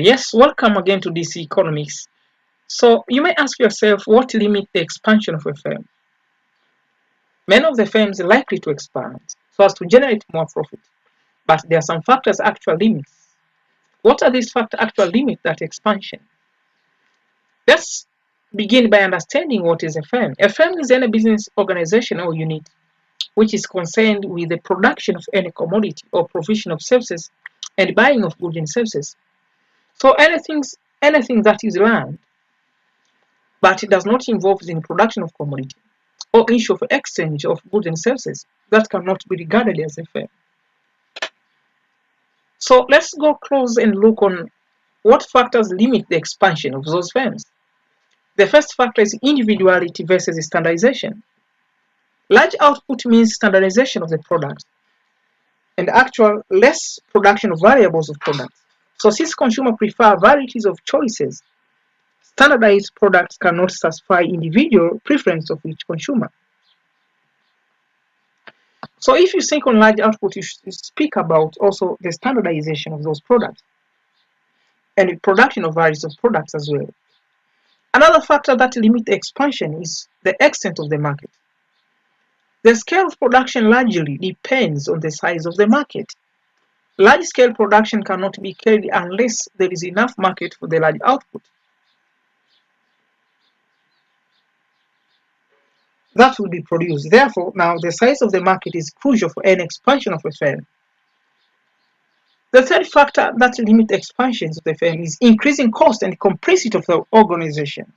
Yes, welcome again to DC Economics. So you may ask yourself what limits the expansion of a firm? Many of the firms are likely to expand so as to generate more profit, but there are some factors actual limits. What are these factors actual limit that expansion? Let's begin by understanding what is a firm. A firm is any business organization or unit which is concerned with the production of any commodity or provision of services and buying of goods and services. So anything that is land, but it does not involve the production of commodity or issue of exchange of goods and services, that cannot be regarded as a firm. So let's go close and look on what factors limit the expansion of those firms. The first factor is individuality versus standardization. Large output means standardization of the product and actual less production of variables of products. So since consumers prefer varieties of choices, standardized products cannot satisfy individual preference of each consumer. So if you think on large output, you should speak about also the standardization of those products and the production of varieties of products as well. Another factor that limits expansion is the extent of the market. The scale of production largely depends on the size of the market. Large-scale production cannot be carried unless there is enough market for the large output. That will be produced. Therefore, now the size of the market is crucial for any expansion of a firm. The third factor that limits expansions of the firm is increasing cost and complexity of the organization.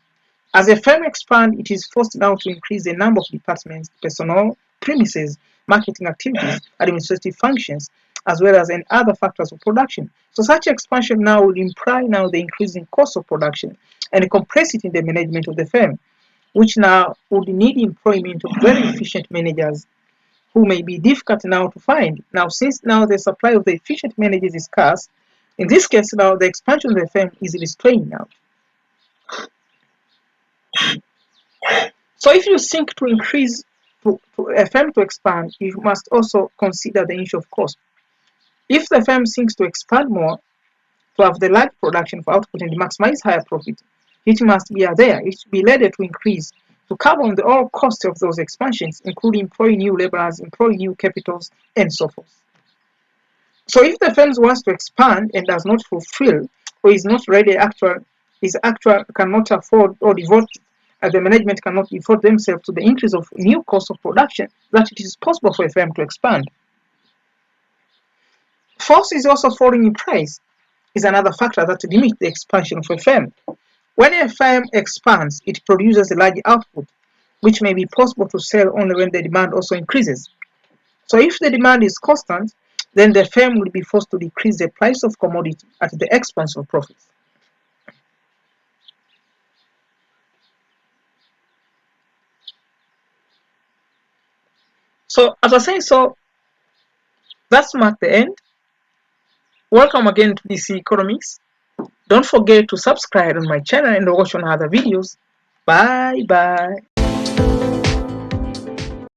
As a firm expands, it is forced now to increase the number of departments, personnel, premises, marketing activities, administrative functions, as well as other factors of production. So such expansion now will imply now the increasing cost of production and the complexity in the management of the firm, which now would need employment of very efficient managers who may be difficult now to find. Now, since now the supply of the efficient managers is scarce, in this case now the expansion of the firm is restrained now. So if you think to increase to a firm to expand, you must also consider the issue of cost. If the firm thinks to expand more, to have the large production for output and maximize higher profit, it must be there. It should be ready to increase to cover on the all costs of those expansions, including employing new laborers, employing new capitals, and so forth. So if the firm wants to expand and does not fulfill or is not ready cannot afford or devote the management cannot devote themselves to the increase of new cost of production, that it is possible for a firm to expand. Force is also falling in price is another factor that limits the expansion of a firm. When a firm expands, it produces a large output, which may be possible to sell only when the demand also increases. So if the demand is constant, then the firm will be forced to decrease the price of commodity at the expense of profits. So as I say, so that's marked the end. Welcome again to DC Economics. Don't forget to subscribe on my channel and watch on other videos. Bye bye.